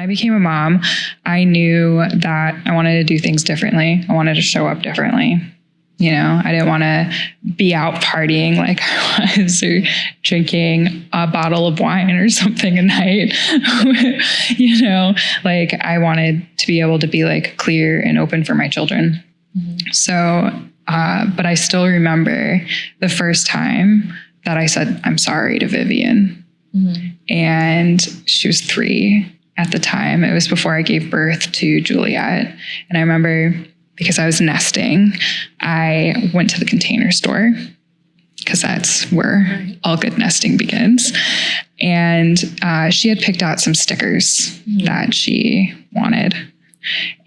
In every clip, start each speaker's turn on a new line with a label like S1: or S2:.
S1: I became a mom, I knew that I wanted to do things differently. I wanted to show up differently. You know, I didn't want to be out partying like I was, or drinking a bottle of wine or something a night. You know, like I wanted to be able to be like clear and open for my children. Mm-hmm. So, but I still remember the first time that I said, I'm sorry to Vivian. Mm-hmm. And she was 3 at the time. It was before I gave birth to Juliet. And I remember, because I was nesting, I went to the Container Store because that's where all good nesting begins. And she had picked out some stickers that she wanted.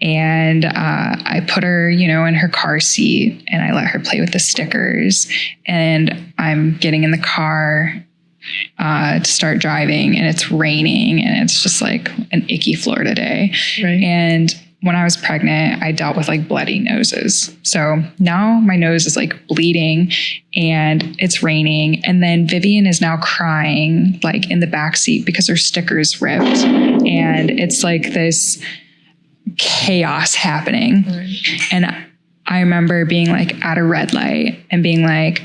S1: And I put her, you know, in her car seat and I let her play with the stickers. And I'm getting in the car to start driving, and it's raining, and it's just like an icky Florida day. Right. And when I was pregnant, I dealt with like bloody noses. So now my nose is like bleeding and it's raining. And then Vivian is now crying like in the backseat because her sticker's ripped. And it's like this chaos happening. Right. And I remember being like at a red light and being like,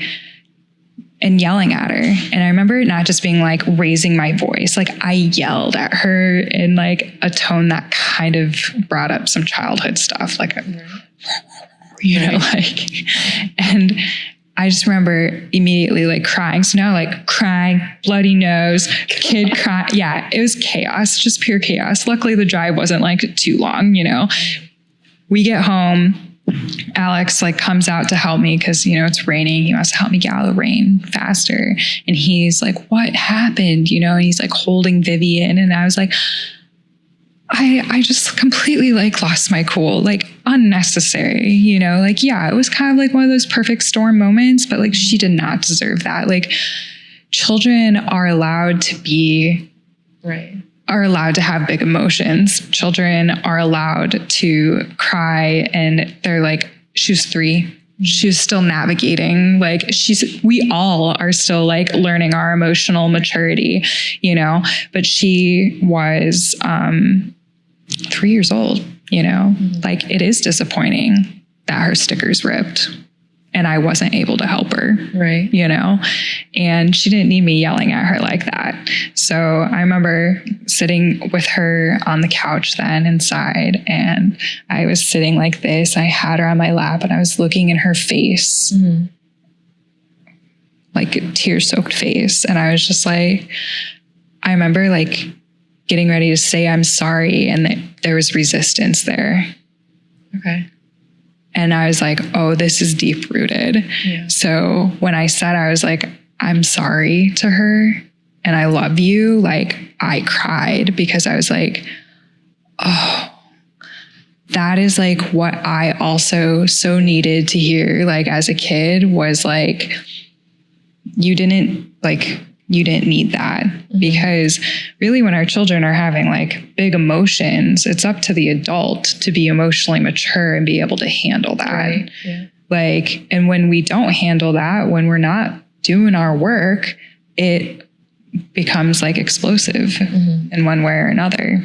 S1: and yelling at her. And I remember not just being like raising my voice, like I yelled at her in like a tone that kind of brought up some childhood stuff, like, you know, like, and I just remember immediately like crying. So now like crying, bloody nose, kid crying. Yeah, it was chaos, just pure chaos. Luckily the drive wasn't like too long, you know. We get home. Alex like comes out to help me because, you know, it's raining. He wants to help me get out of the rain faster. And he's like, what happened? You know, and he's like holding Vivian. And I was like, I just completely like lost my cool, like unnecessary, you know, like, yeah, it was kind of like one of those perfect storm moments, but like she did not deserve that. Like children are allowed to be are allowed to have big emotions. Children are allowed to cry, and they're like, she was 3. She's still navigating. Like we all are still like learning our emotional maturity, you know, but she was 3 years old, you know, like it is disappointing that her sticker's ripped and I wasn't able to help her. Right. You know, and she didn't need me yelling at her like that. So I remember sitting with her on the couch then inside, and I was sitting like this. I had her on my lap and I was looking in her face, like a tear-soaked face. And I was just like, I remember like getting ready to say, I'm sorry. And there was resistance there. Okay. And I was like, oh, this is deep rooted. Yeah. So when I said, I was like, I'm sorry to her and I love you, like I cried because I was like, oh, that is like what I also so needed to hear. Like as a kid was like, you didn't need that, because really when our children are having like big emotions, it's up to the adult to be emotionally mature and be able to handle that. Right. Yeah. Like, and when we don't handle that, when we're not doing our work, it becomes like explosive in one way or another.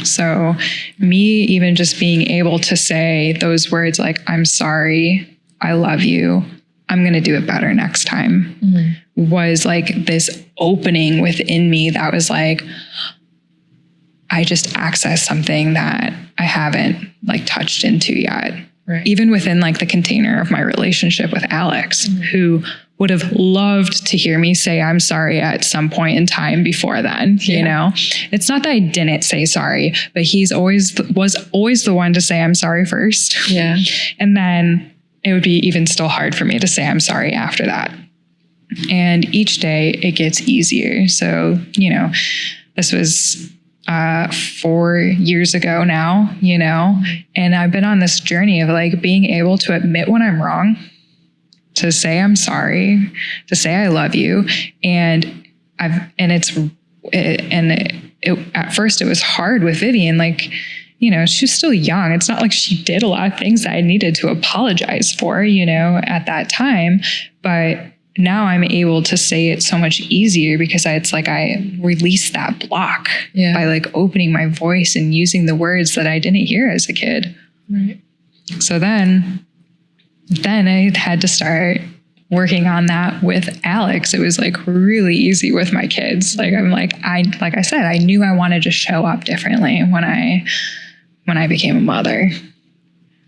S1: So me even just being able to say those words like, I'm sorry, I love you, I'm going to do it better next time, was like this opening within me that was like, I just accessed something that I haven't like touched into yet. Right. Even within like the container of my relationship with Alex, who would have loved to hear me say, I'm sorry at some point in time before then, you know, it's not that I didn't say sorry, but he's was always the one to say, I'm sorry first. Yeah. And then it would be even still hard for me to say I'm sorry after that. And each day it gets easier. So, you know, this was 4 years ago now, you know, and I've been on this journey of like being able to admit when I'm wrong, to say I'm sorry, to say I love you. And at first it was hard with Vivian, like, you know, she's still young. It's not like she did a lot of things that I needed to apologize for, you know, at that time. But now I'm able to say it so much easier because it's like I release that block by like opening my voice and using the words that I didn't hear as a kid.
S2: Right.
S1: So then I had to start working on that with Alex. It was like really easy with my kids. Like like I said, I knew I wanted to show up differently when I became a mother.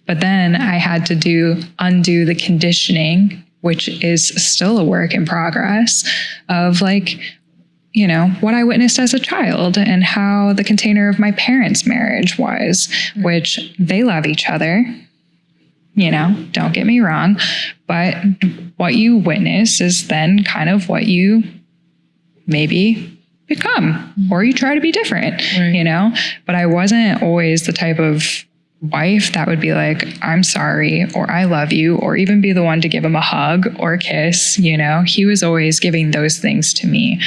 S1: But then I had to undo the conditioning, which is still a work in progress, of like, you know, what I witnessed as a child and how the container of my parents' marriage was, which they love each other, you know, don't get me wrong, but what you witness is then kind of what you maybe become, or you try to be different, you know, but I wasn't always the type of wife that would be like, I'm sorry, or I love you, or even be the one to give him a hug or a kiss. You know, he was always giving those things to me,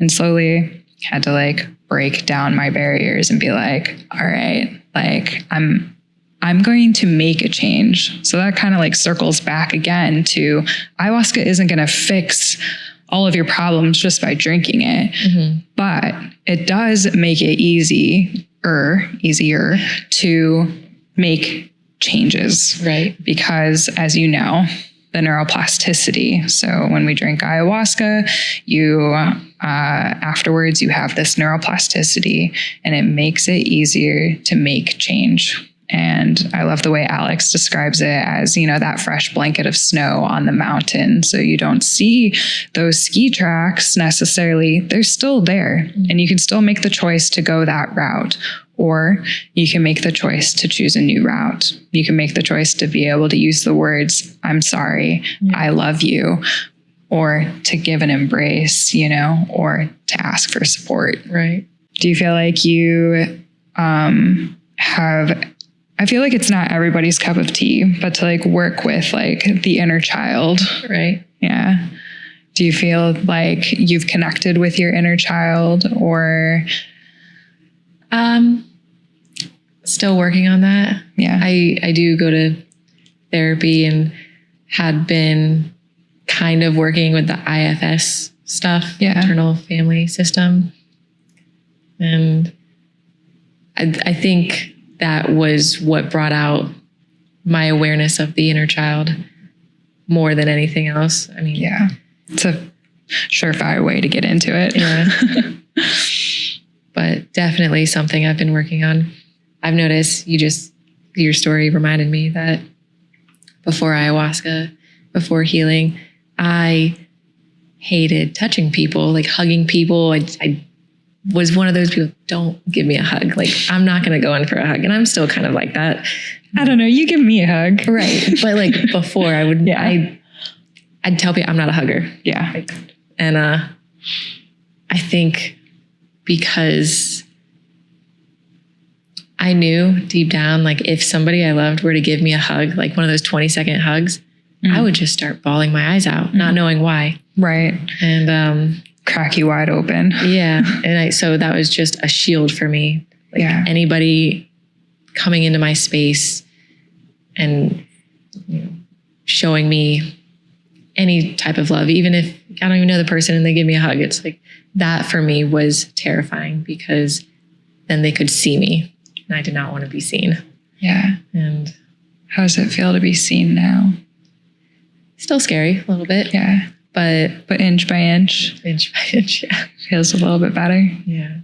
S1: and slowly had to like break down my barriers and be like, all right, like I'm going to make a change. So that kind of like circles back again to ayahuasca isn't going to fix all of your problems just by drinking it, but it does make it easier to make changes, right? Because as you know, the neuroplasticity. So when we drink ayahuasca, you afterwards you have this neuroplasticity, and it makes it easier to make change. And I love the way Alex describes it as, you know, that fresh blanket of snow on the mountain. So you don't see those ski tracks necessarily. They're still there, and you can still make the choice to go that route. Or you can make the choice to choose a new route. You can make the choice to be able to use the words, I'm sorry, I love you, or to give an embrace, you know, or to ask for support. Right. Do you feel like you I feel like it's not everybody's cup of tea, but to like work with like the inner child. Right. Yeah. Do you feel like you've connected with your inner child, or?
S2: Still working on that. Yeah. I do go to therapy and had been kind of working with the IFS stuff, internal family system. And I think that was what brought out my awareness of the inner child more than anything else. I mean,
S1: yeah, it's a surefire way to get into it.
S2: Yeah. But definitely something I've been working on. I've noticed your story reminded me that before ayahuasca, before healing, I hated touching people, like hugging people. I was one of those people, don't give me a hug. Like, I'm not going to go in for a hug. And I'm still kind of like that.
S1: I don't know. You give me a hug.
S2: Right. But like before I would, I'd tell people I'm not a hugger.
S1: Yeah.
S2: Like, and I think because I knew deep down, like if somebody I loved were to give me a hug, like one of those 20-second hugs, I would just start bawling my eyes out, not knowing why.
S1: Right.
S2: And
S1: crack you wide open.
S2: Yeah. And so that was just a shield for me. Like anybody coming into my space and showing me any type of love, even if I don't even know the person and they give me a hug, it's like that for me was terrifying, because then they could see me and I did not want to be seen.
S1: Yeah.
S2: And
S1: how does it feel to be seen now?
S2: Still scary a little bit.
S1: Yeah. But inch by inch.
S2: Inch by inch, yeah.
S1: Feels a little bit better.
S2: Yeah.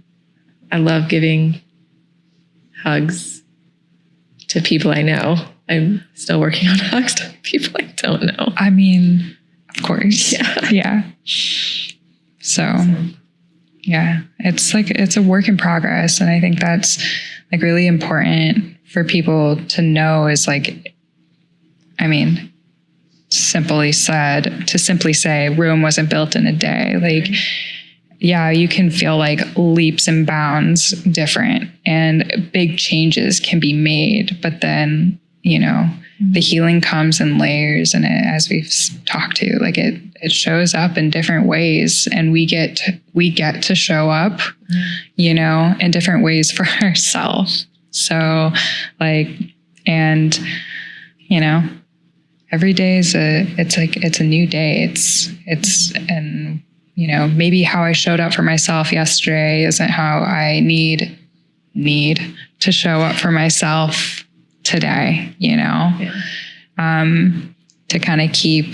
S2: I love giving hugs to people I know. I'm still working on hugs to people I don't know.
S1: I mean, of course.
S2: Yeah.
S1: Yeah. So yeah, it's a work in progress. And I think that's like really important for people to know is like, I mean, simply say Rome wasn't built in a day. Like, yeah, you can feel like leaps and bounds different and big changes can be made, but then, the healing comes in layers, and as we've talked to, like it shows up in different ways, and we get to show up, in different ways for ourselves. So like, and, I every day it's a new day. And maybe how I showed up for myself yesterday isn't how I need to show up for myself today, to kind of keep,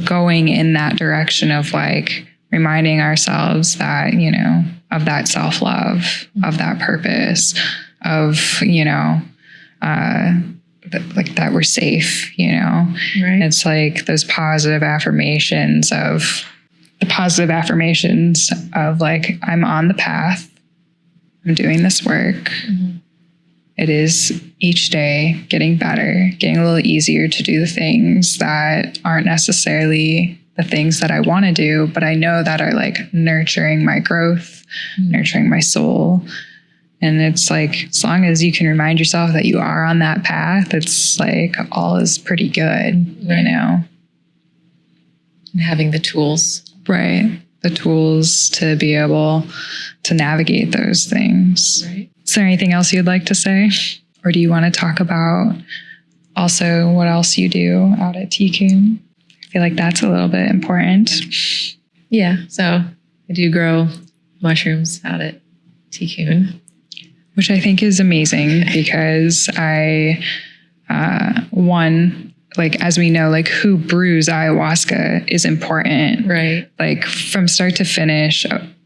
S1: going in that direction of like reminding ourselves that, of that self-love, of that purpose, of, that we're safe, Right. It's like those positive affirmations of like, I'm on the path. I'm doing this work. Mm-hmm. It is each day getting better, getting a little easier to do the things that aren't necessarily the things that I want to do, but I know that are like nurturing my growth, nurturing my soul. And it's like, as long as you can remind yourself that you are on that path, it's like all is pretty good,
S2: right. And having the tools.
S1: Right. The tools to be able to navigate those things.
S2: Right.
S1: Is there anything else you'd like to say? Or do you want to talk about also what else you do out at Tikkun? I feel like that's a little bit important.
S2: Yeah. So I do grow mushrooms out at Tikkun,
S1: which I think is amazing because as we know, like who brews ayahuasca is important.
S2: Right.
S1: Like from start to finish,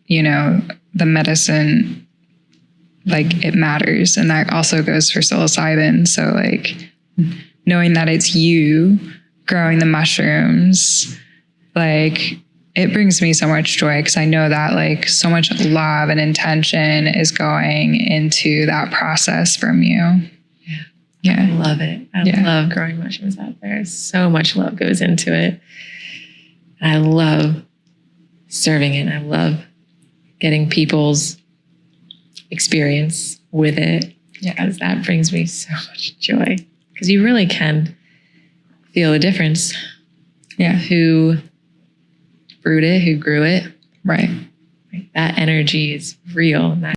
S1: the medicine, like it matters. And that also goes for psilocybin. So like knowing that it's you growing the mushrooms, like it brings me so much joy because I know that like so much love and intention is going into that process from you. Yeah.
S2: I love it. I love growing mushrooms out there. So much love goes into it. I love serving it. I love getting people's experience with it. Yeah. Because that brings me so much joy. Because you really can feel a difference.
S1: Yeah.
S2: Who brewed it, who grew it.
S1: Right.
S2: That energy is real. And that